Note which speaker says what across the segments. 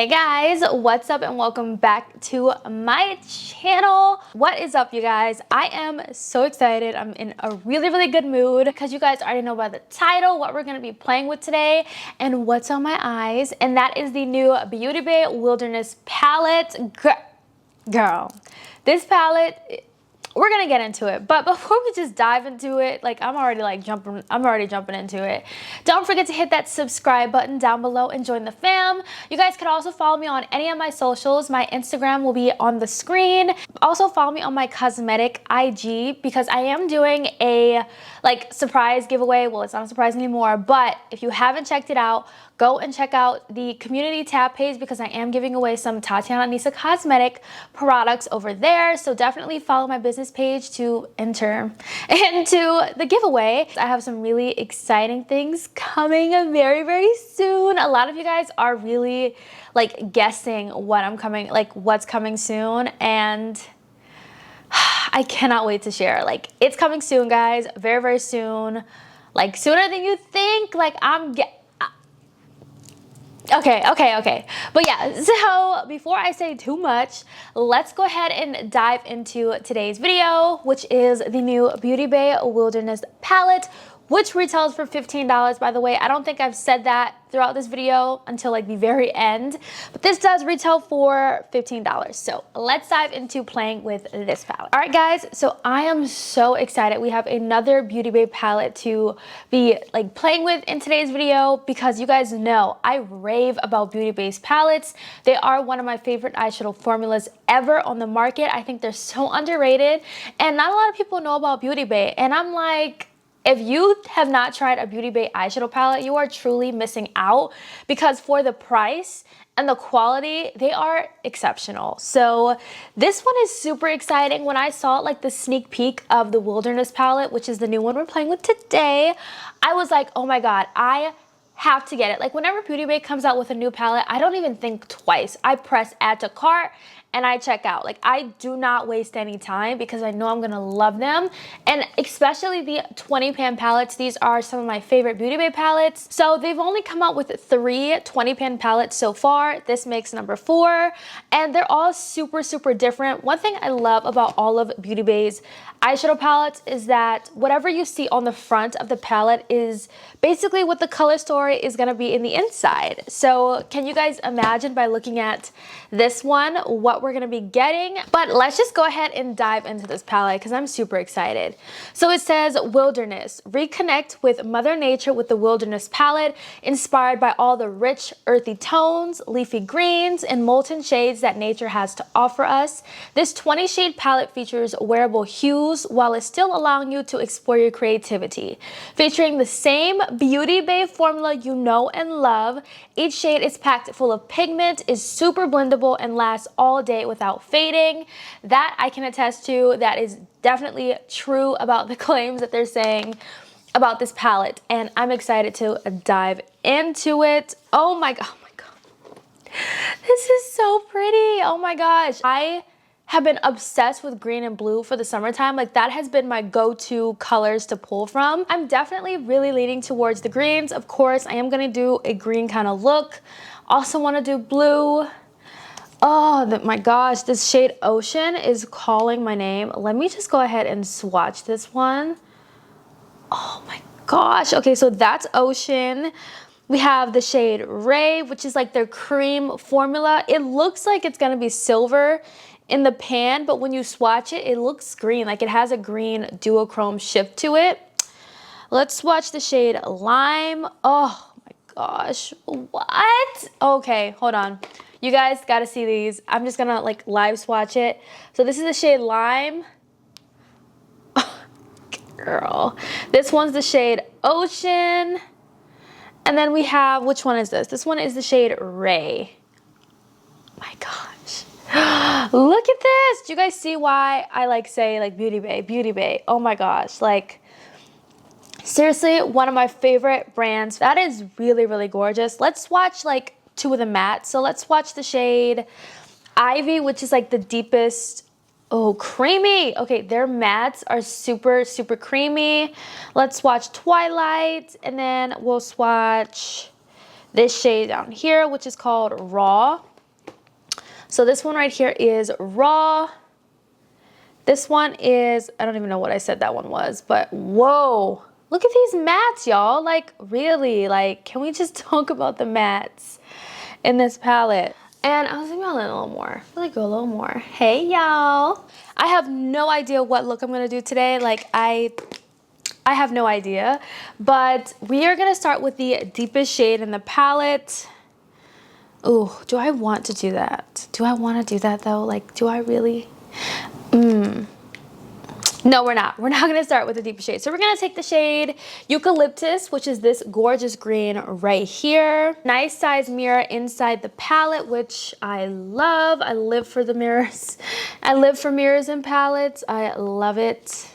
Speaker 1: Hey guys, what's up and welcome back to my channel. What is up, you guys? I am so excited. I'm in a really good mood because you guys already know by the title what we're going to be playing with today and what's on my eyes, and that is the new Beauty Bay Wilderness palette. Girl, this palette, we're gonna get into it, but before we just dive into it, like I'm already jumping into it. Don't forget to hit that subscribe button down below and join the fam. You guys could also follow me on any of my socials. My Instagram will be on the screen. Also follow me on my cosmetic IG because I am doing a surprise giveaway. Well, it's not a surprise anymore, but if you haven't checked it out, go and check out the community tab page because I am giving away some Tatianna Anesa cosmetic products over there. So definitely follow my business page to enter into the giveaway. I have some really exciting things coming very soon. A lot of you guys are really guessing what's coming soon, and I cannot wait to share. It's coming soon, guys. Very soon. Sooner than you think. Okay. But yeah, so before I say too much, let's go ahead and dive into today's video, which is the new Beauty Bay Wilderness palette, which retails for $15. By the way, I don't think I've said that throughout this video until the very end, but this does retail for $15. So let's dive into playing with this palette. All right, guys, so I am so excited. We have another Beauty Bay palette to be playing with in today's video because you guys know I rave about Beauty Bay's palettes. They are one of my favorite eyeshadow formulas ever on the market. I think they're so underrated and not a lot of people know about Beauty Bay, and I'm like, if you have not tried a Beauty Bay eyeshadow palette, you are truly missing out because for the price and the quality, they are exceptional. So this one is super exciting. When I saw the sneak peek of the Wilderness palette, which is the new one we're playing with today, I was like, oh my God, I have to get it. Whenever Beauty Bay comes out with a new palette, I don't even think twice. I press add to cart and I check out. I do not waste any time because I know I'm gonna love them. And especially the 20 pan palettes. These are some of my favorite Beauty Bay palettes. So they've only come out with 3 20 pan palettes so far. This makes number 4. And they're all super different. One thing I love about all of Beauty Bay's eyeshadow palettes is that whatever you see on the front of the palette is basically what the color story is gonna be in the inside. So can you guys imagine by looking at this one what we're gonna be getting? But let's just go ahead and dive into this palette because I'm super excited. So it says Wilderness. Reconnect with Mother Nature with the Wilderness palette, inspired by all the rich earthy tones, leafy greens, and molten shades that nature has to offer us. This 20 shade palette features wearable hues while it's still allowing you to explore your creativity. Featuring the same Beauty Bay formula you know and love, each shade is packed full of pigment, is super blendable, and lasts all day without fading. That I can attest to. That is definitely true about the claims that they're saying about this palette, and I'm excited to dive into it. Oh my god, this is so pretty. Oh my gosh, I have been obsessed with green and blue for the summertime. That has been my go-to colors to pull from. I'm definitely really leaning towards the greens. Of course, I am gonna do a green kind of look. Also want to do blue. Oh my gosh, this shade Ocean is calling my name. Let me just go ahead and swatch this one. Oh my gosh. Okay, so that's Ocean. We have the shade Ray, which is their cream formula. It looks like it's gonna be silver in the pan, but when you swatch it, it looks green. It has a green duochrome shift to it. Let's swatch the shade Lime. Oh my gosh, what? Okay, hold on. You guys gotta see these. I'm just gonna live swatch it. So this is the shade Lime. Girl. This one's the shade Ocean. And then we have, which one is this? This one is the shade Ray. My gosh. Look at this. Do you guys see why I say Beauty Bay, Beauty Bay? Oh my gosh. Seriously, one of my favorite brands. That is really gorgeous. Let's swatch 2 of the mattes. So let's swatch the shade Ivy, which is the deepest. Oh, creamy. Okay, their mattes are super creamy. Let's swatch Twilight, and then we'll swatch this shade down here, which is called Raw. So this one right here is Raw. This one is, I don't even know what I said that one was, but whoa. Look at these mattes, y'all. Like, really, like, can we just talk about the mattes in this palette? And I was thinking about it a little more. Really go a little more. Hey, y'all. I have no idea what look I'm gonna do today. Like, I have no idea. But we are gonna start with the deepest shade in the palette. Ooh, do I want to do that? Do I want to do that though? Like, do I really? No, we're not. We're not going to start with the deepest shade. So we're going to take the shade Eucalyptus, which is this gorgeous green right here. Nice size mirror inside the palette, which I love. I live for the mirrors. I live for mirrors and palettes. I love it.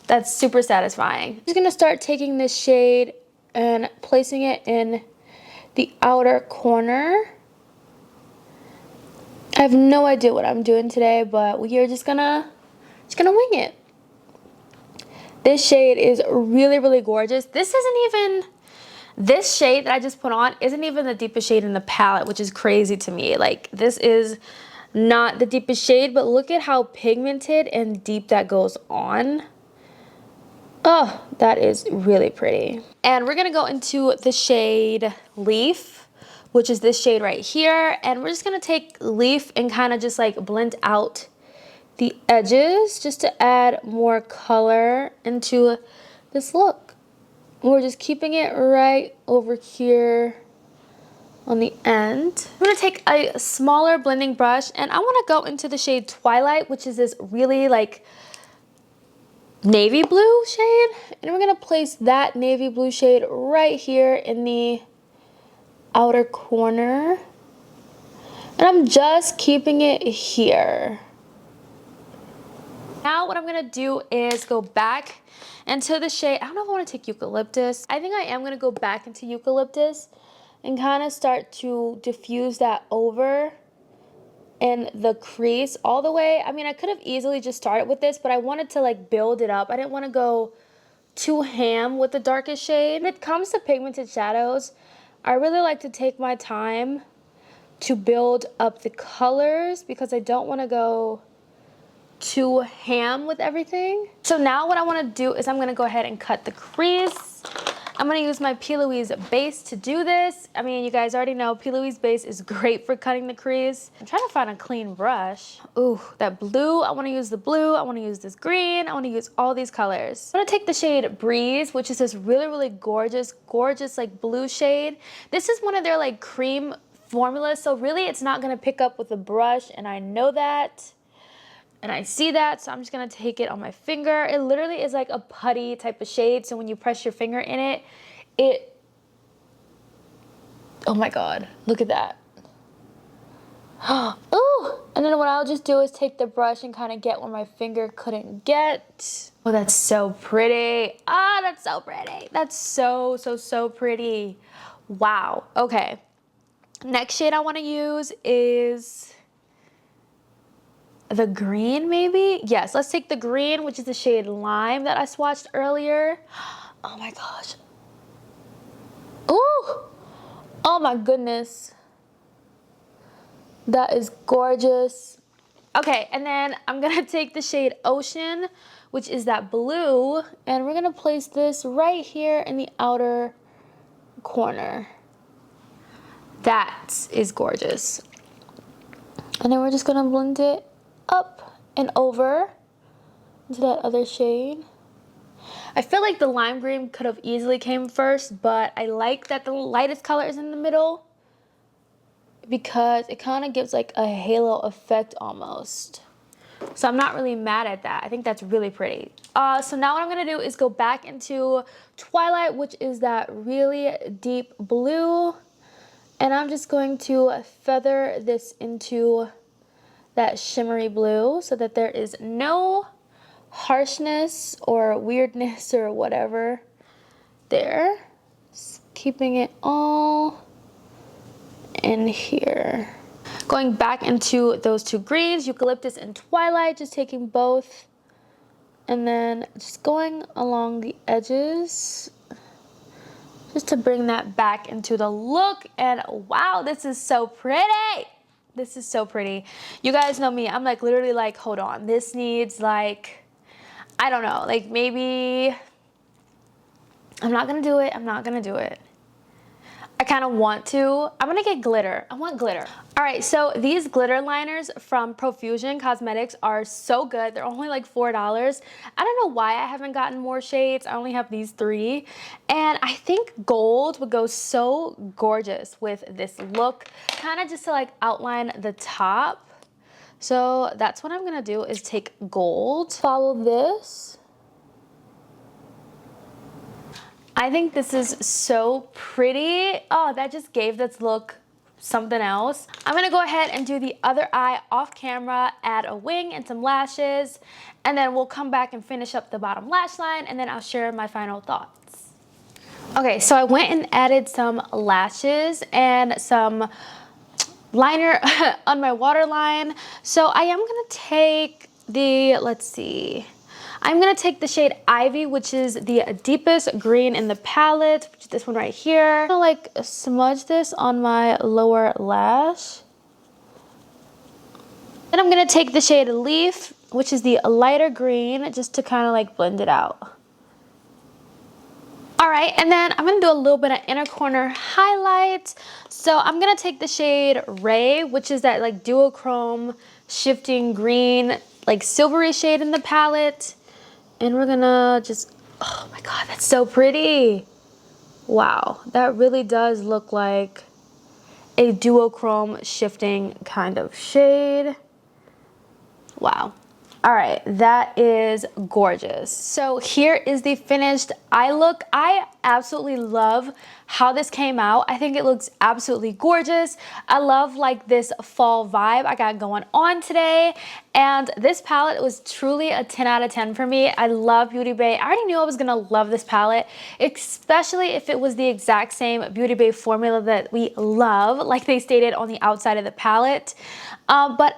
Speaker 1: That's super satisfying. I'm just going to start taking this shade and placing it in the outer corner. I have no idea what I'm doing today, but we are just gonna wing it. This shade is really, really gorgeous. This shade that I just put on isn't even the deepest shade in the palette, which is crazy to me. Like, this is not the deepest shade, but look at how pigmented and deep that goes on. Oh, that is really pretty. And we're gonna go into the shade Leaf, which is this shade right here. And we're just gonna take Leaf and kind of just like blend out the edges just to add more color into this look. We're just keeping it right over here on the end. I'm gonna take a smaller blending brush and I wanna go into the shade Twilight, which is this really like navy blue shade. And we're gonna place that navy blue shade right here in the outer corner. And I'm just keeping it here. Now what I'm gonna do is go back into the shade, I don't know if I wanna take Eucalyptus. I think I am gonna go back into Eucalyptus and kind of start to diffuse that over in the crease all the way. I mean, I could have easily just started with this, but I wanted to like build it up. I didn't wanna go too ham with the darkest shade. When it comes to pigmented shadows, I really like to take my time to build up the colors because I don't wanna go too ham with everything. So now what I want to do is I'm going to go ahead and cut the crease. I'm going to use my P. Louise base to do this. I mean, you guys already know P. Louise base is great for cutting the crease. I'm trying to find a clean brush. Ooh, that blue. I want to use the blue. I want to use this green. I want to use all these colors. I'm going to take the shade Breeze, which is this really, really gorgeous like blue shade. This is one of their like cream formulas. So really it's not going to pick up with a brush, and I know that. And I see that, so I'm just gonna take it on my finger. It literally is like a putty type of shade, so when you press your finger in it, oh my God, look at that. Ooh! And then what I'll just do is take the brush and kind of get where my finger couldn't get. Oh, that's so pretty. Ah, that's so pretty. That's so, so, so pretty. Wow, okay. Next shade I wanna use is the green, maybe? Yes, let's take the green, which is the shade Lime that I swatched earlier. Oh my gosh. Ooh! Oh my goodness. That is gorgeous. Okay, and then I'm gonna take the shade Ocean, which is that blue, and we're gonna place this right here in the outer corner. That is gorgeous. And then we're just gonna blend it up and over into that other shade. I feel like the lime green could have easily came first, but I like that the lightest color is in the middle because it kind of gives like a halo effect almost. So I'm not really mad at that. I think that's really pretty. So now what I'm gonna do is go back into Twilight, which is that really deep blue. And I'm just going to feather this into that shimmery blue so that there is no harshness or weirdness or whatever there. Just keeping it all in here. Going back into those two greens, Eucalyptus and Twilight, just taking both and then just going along the edges just to bring that back into the look. And wow, this is so pretty. this is so pretty. You guys know me, I'm like literally like, hold on, this needs like, I don't know, like maybe, I'm not gonna do it, I'm not gonna do it. I kind of want to. I'm gonna get glitter. I want glitter. All right, so these glitter liners from Profusion Cosmetics are so good. They're only like $4. I don't know why I haven't gotten more shades. I only have these 3. And I think gold would go so gorgeous with this look, kind of just to like outline the top. So that's what I'm gonna do, is take gold, follow this. I think this is so pretty. Oh, that just gave this look something else. I'm gonna go ahead and do the other eye off camera, add a wing and some lashes, and then we'll come back and finish up the bottom lash line, and then I'll share my final thoughts. Okay, so I went and added some lashes and some liner on my waterline. So I am gonna take the, let's see, I'm gonna take the shade Ivy, which is the deepest green in the palette, which is this one right here. I'm gonna like smudge this on my lower lash. Then I'm gonna take the shade Leaf, which is the lighter green, just to kind of like blend it out. All right, and then I'm gonna do a little bit of inner corner highlight. So I'm gonna take the shade Ray, which is that like duochrome shifting green, like silvery shade in the palette. And we're gonna just, oh my God, that's so pretty. Wow, that really does look like a duochrome shifting kind of shade. Wow. All right, that is gorgeous. So here is the finished eye look. I absolutely love how this came out. I think it looks absolutely gorgeous. I love like this fall vibe I got going on today. And this palette was truly a 10 out of 10 for me. I love Beauty Bay. I already knew I was gonna love this palette, especially if it was the exact same Beauty Bay formula that we love, like they stated on the outside of the palette. But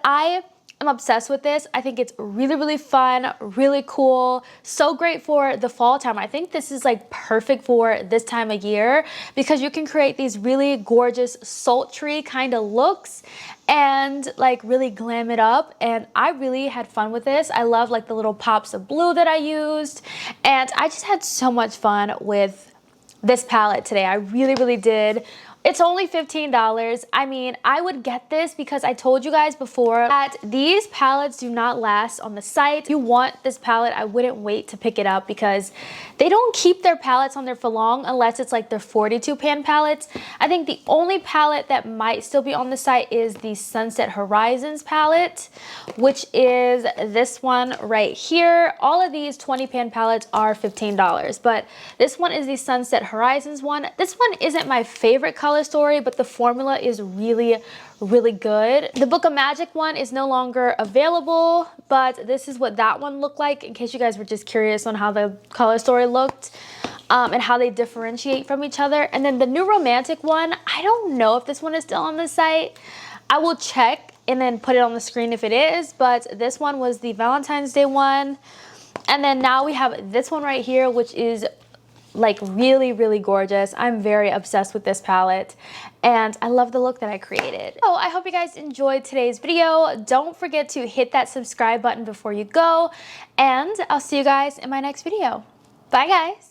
Speaker 1: I'm obsessed with this. I think it's really, really fun, really cool, so great for the fall time. I think this is like perfect for this time of year because you can create these really gorgeous sultry kind of looks and like really glam it up. And I really had fun with this. I love like the little pops of blue that I used, and I just had so much fun with this palette today. I really, really did. It's only $15. I mean, I would get this because I told you guys before that these palettes do not last on the site. If you want this palette, I wouldn't wait to pick it up because they don't keep their palettes on there for long unless it's like their 42 pan palettes. I think the only palette that might still be on the site is the Sunset Horizons palette, which is this one right here. All of these 20 pan palettes are $15, but this one is the Sunset Horizons one. This one isn't my favorite color story, but the formula is really, really good. The Book of Magic one is no longer available, but this is what that one looked like in case you guys were just curious on how the color story looked and how they differentiate from each other. And then the New Romantic one, I don't know if this one is still on the site. I will check and then put it on the screen if it is, but this one was the Valentine's Day one. And then now we have this one right here, which is like really, really gorgeous. I'm very obsessed with this palette and I love the look that I created. So I hope you guys enjoyed today's video. Don't forget to hit that subscribe button before you go, and I'll see you guys in my next video. Bye guys.